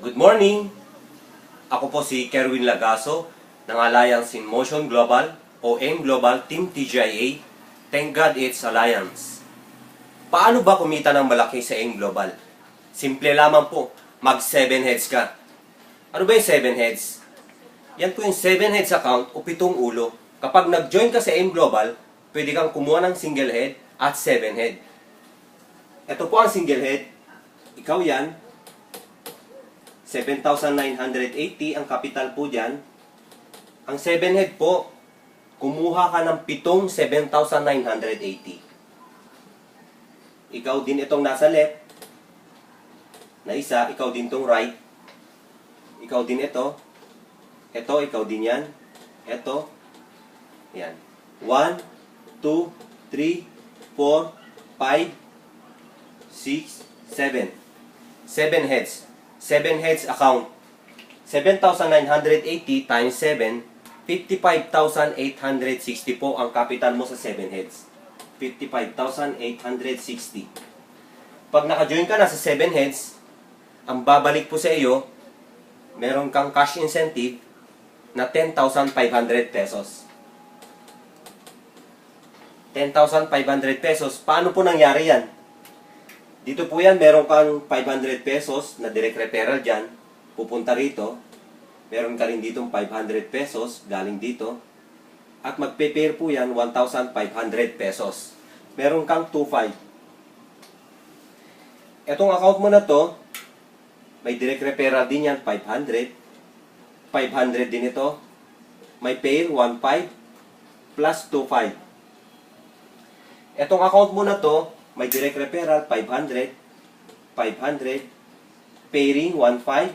Good morning! Ako po si Kerwin Lagaso ng Alliance in Motion Global o AIM Global Team TGIA. Thank God it's Alliance. Paano ba kumita ng malaki sa AIM Global? Simple lamang po, mag 7 heads ka. Ano ba yung 7 heads? Yan po yung 7 heads account o 7 ulo. Kapag nag-join ka sa AIM Global, pwede kang kumuha ng single head at 7 head. Ito po ang single head. Ikaw yan. 7,980 ang capital po dyan. Ang 7 head po, kumuha ka ng 7 7,980. Ikaw din itong nasa left, na isa, ikaw din itong right. Ikaw din ito. Ito, ikaw din yan. Ito. Yan. 1, 2, 3, 4, 5, 6, 7. 7 heads. 7 heads account. 7,980 times 7, 55,860 po ang capital mo sa 7 heads. 55,860. Pag naka-join ka na sa 7 heads, ang babalik po sa iyo, meron kang cash incentive na 10,500 pesos. 10,500 pesos. Paano po nangyari yan? Dito po yan, meron kang 500 pesos na direct referral dyan. Pupunta rito. Meron ka rin ditong 500 pesos galing dito. At magpe-pair po yan 1,500 pesos. Meron kang 2,500. Etong account mo na to, may direct referral din yan, 500. 500 din ito. May pair, 1,500 plus 2,500. Etong account mo na to, may direct referral, 500, 500, pairing, 1,500,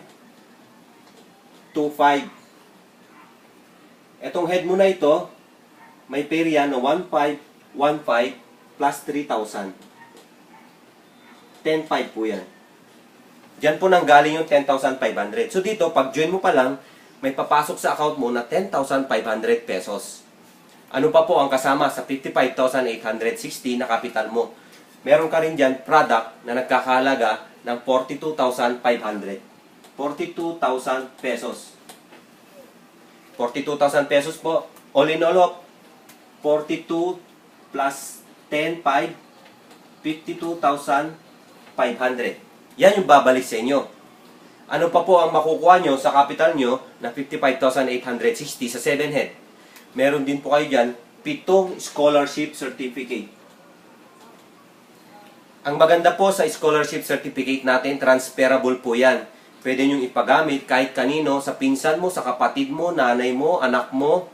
2,500. Etong head mo na ito, may pair yan na 1,500, 1,500, plus 3,000. 10,500 po yan. Diyan po nanggaling yung 10,500. So dito, pag join mo pa lang, may papasok sa account mo na 10,500 pesos. Ano pa po ang kasama sa 55,860 na capital mo? Meron ka rin dyan product na nagkakahalaga ng 42,500. 42,000 pesos. 42,000 pesos po. All in all, 42 plus 10,500, 52,500. Yan yung babalik sa inyo. Ano pa po ang makukuha nyo sa capital nyo na 55,860 sa 7 head? Meron din po kayo dyan 7 scholarship certificate. Ang maganda po sa scholarship certificate natin, transferable po yan. Pwede nyo ipagamit kahit kanino, sa pinsan mo, sa kapatid mo, nanay mo, anak mo.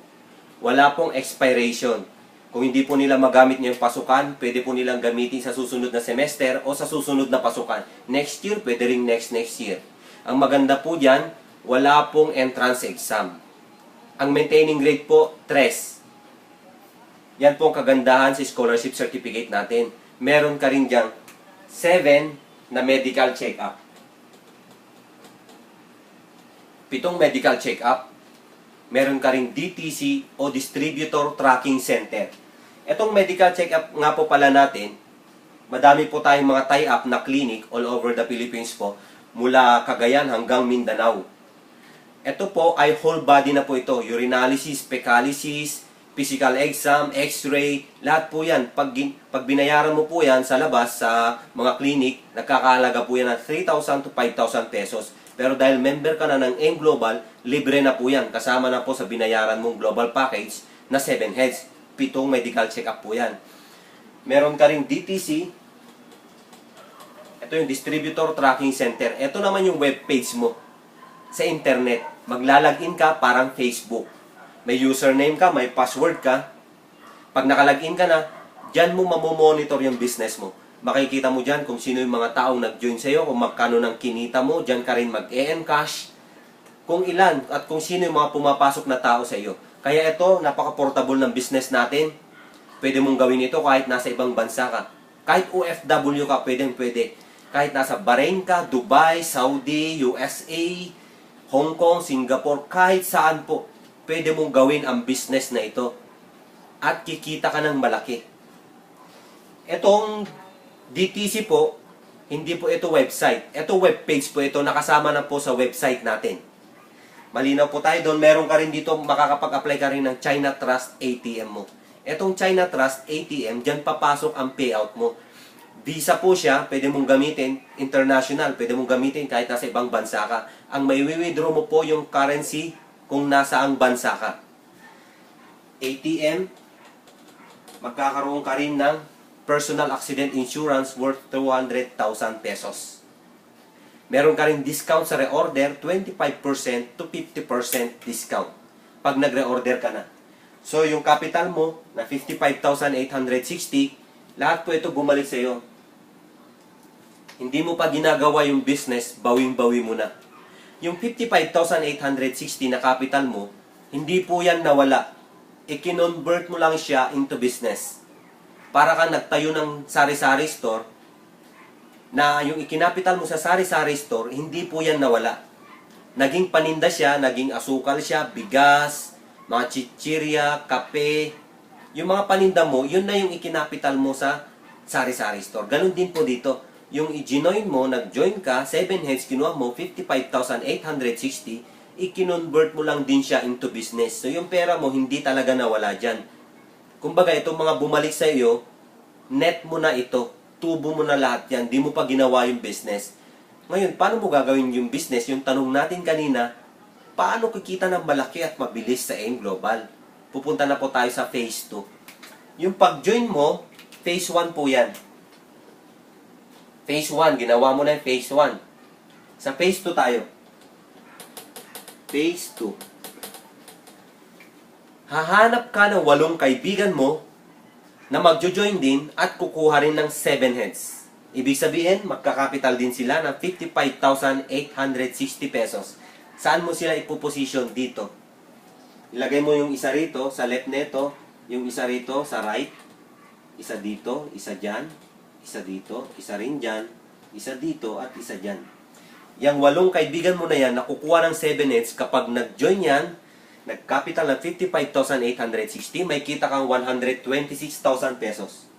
Wala pong expiration. Kung hindi po nila magamit nyo yung pasukan, pwede po nilang gamitin sa susunod na semester o sa susunod na pasukan. Next year, pwede rin next year. Ang maganda po dyan, wala pong entrance exam. Ang maintaining grade po, 3. Yan po ang kagandahan sa scholarship certificate natin. Meron ka rin diyang 7 na medical check-up. 7 medical check-up. Meron ka rin DTC o Distributor Tracking Center. Itong medical check-up nga po pala natin, madami po tayong mga tie-up na clinic all over the Philippines po, mula Cagayan hanggang Mindanao. Ito po ay whole body na po ito. Urinalysis, fecalysis, physical exam, x-ray, lahat po yan. Pag binayaran mo po yan sa labas, sa mga clinic, nagkakahalaga po yan ng 3,000 to 5,000 pesos. Pero dahil member ka na ng AIM Global, libre na po yan. Kasama na po sa binayaran mong global package na 7 heads. 7 medical check-up po yan. Meron ka rin DTC. Ito yung Distributor Tracking Center. Ito naman yung webpage mo sa internet. Maglalagin ka parang Facebook. May username ka, may password ka. Pag nakalagin ka na, dyan mo mamomonitor yung business mo. Makikita mo dyan kung sino yung mga taong nag-join sa'yo, kung magkano ng kinita mo, dyan ka rin mag-e-encash, kung ilan, at kung sino yung mga pumapasok na tao sa iyo. Kaya ito, napaka-portable ng business natin. Pwede mong gawin ito kahit nasa ibang bansa ka. Kahit OFW ka, pwede. Kahit nasa Bahrain ka, Dubai, Saudi, USA, Hong Kong, Singapore, kahit saan po, pwede mong gawin ang business na ito. At kikita ka ng malaki. Itong DTC po, Hindi po ito website. Ito webpage po ito, nakasama na po sa website natin. Malinaw po tayo doon. Meron ka rin dito, makakapag-apply ka rin ng China Trust ATM mo. Etong China Trust ATM, dyan papasok ang payout mo. Visa po siya, pwede mong gamitin. International, pwede mong gamitin kahit nasa ibang bansa ka. Ang may withdraw mo po yung currency kung nasaang bansa ka. ATM, magkakaroon ka rin ng personal accident insurance worth 200,000 pesos. Meron ka rin discount sa reorder, 25% to 50% discount pag nagre-order ka na. So, yung capital mo na 55,860, lahat po ito bumalik sa iyo. Hindi mo pa ginagawa yung business, bawing-bawi mo na. Yung 55,860 na capital mo, hindi po yan nawala. I-convert mo lang siya into business. Para ka nagtayo ng sari-sari store, na yung ikinapital mo sa sari-sari store, hindi po yan nawala. Naging paninda siya, naging asukal siya, bigas, mga chichirya, kape. Yung mga paninda mo, yun na yung ikinapital mo sa sari-sari store. Ganun din po dito. Yung i-join mo, nag-join ka, 7 heads, kinuha mo, 55,860, i-convert mo lang din siya into business. So yung pera mo, hindi talaga nawala dyan. Kumbaga, itong mga bumalik sa iyo, net mo na ito. Tubo mo na lahat yan. Di mo pa ginawa yung business. Ngayon, paano mo gagawin yung business? Yung tanong natin kanina, paano kikita ng malaki at mabilis sa AIM Global? Pupunta na po tayo sa phase 2. Yung pag-join mo, phase 1 po yan. Phase 1, ginawa mo na yung phase 1. Sa phase 2 tayo. Phase 2. Hahanap ka ng 8 kaibigan mo na magjo-join din at kukuha rin ng 7 heads. Ibig sabihin, magkakapital din sila ng 55,860 pesos. Saan mo sila ipoposition? Dito. Ilagay mo yung isa rito, sa left neto, yung isa rito, sa right, isa dito, isa dyan, isa dito, isa rin dyan, isa dito, at isa dyan. Yang 8 kaibigan mo na yan, nakukuha ng 7 heads kapag nag-join yan, nag-capital ng 55,860, may kita kang 126,000 pesos.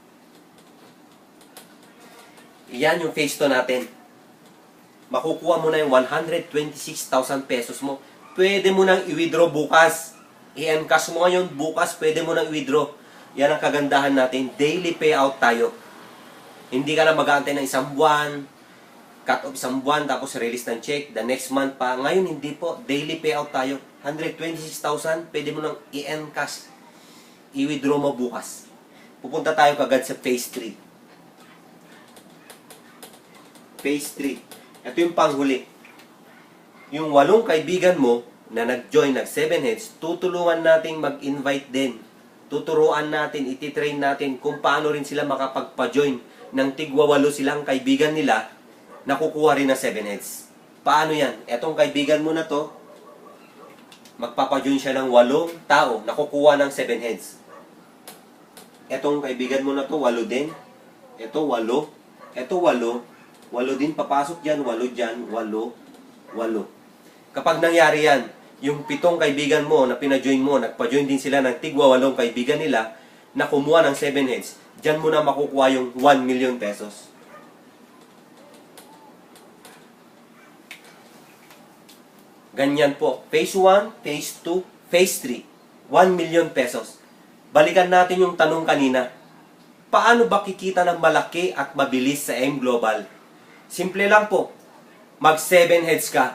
Yan yung phase 2 natin. Makukuha mo na yung 126,000 pesos mo. Pwede mo nang i-withdraw bukas. I-encash mo ngayon, bukas pwede mo nang i-withdraw. Yan ang kagandahan natin. Daily payout tayo. Hindi ka na mag-aantay ng isang buwan, cut off isang buwan, tapos release ng check, the next month pa. Ngayon, hindi po. Daily payout tayo. 126,000, pwede mo nang i-encash. I-withdraw mo bukas. Pupunta tayo kagad sa phase 3. Phase 3. Ito yung panghuli. Yung 8 kaibigan mo na nag-join, nag-7 heads, tutulungan natin mag-invite din. Tuturuan natin, ititrain natin kung paano rin sila makapagpa-join ng tigwa 8 silang kaibigan nila na kukuha rin ng 7 heads. Paano yan? Etong kaibigan mo na to, magpapajoin siya ng 8 tao na kukuha ng 7 heads. Etong kaibigan mo na to, 8 din. Ito 8. Ito 8. 8 din papasok dyan, 8 dyan, 8, 8. Kapag nangyari yan, yung 7 kaibigan mo na pina-join mo, nagpa-join din sila ng tigwa 8 kaibigan nila na kumuha ng 7 heads, dyan mo na makukuha yung 1 million pesos. Ganyan po. Phase 1, Phase 2, Phase 3. 1 million pesos. Balikan natin yung tanong kanina. Paano ba kikita ng malaki at mabilis sa AIM Global? Simple lang po. Mag 7 heads ka.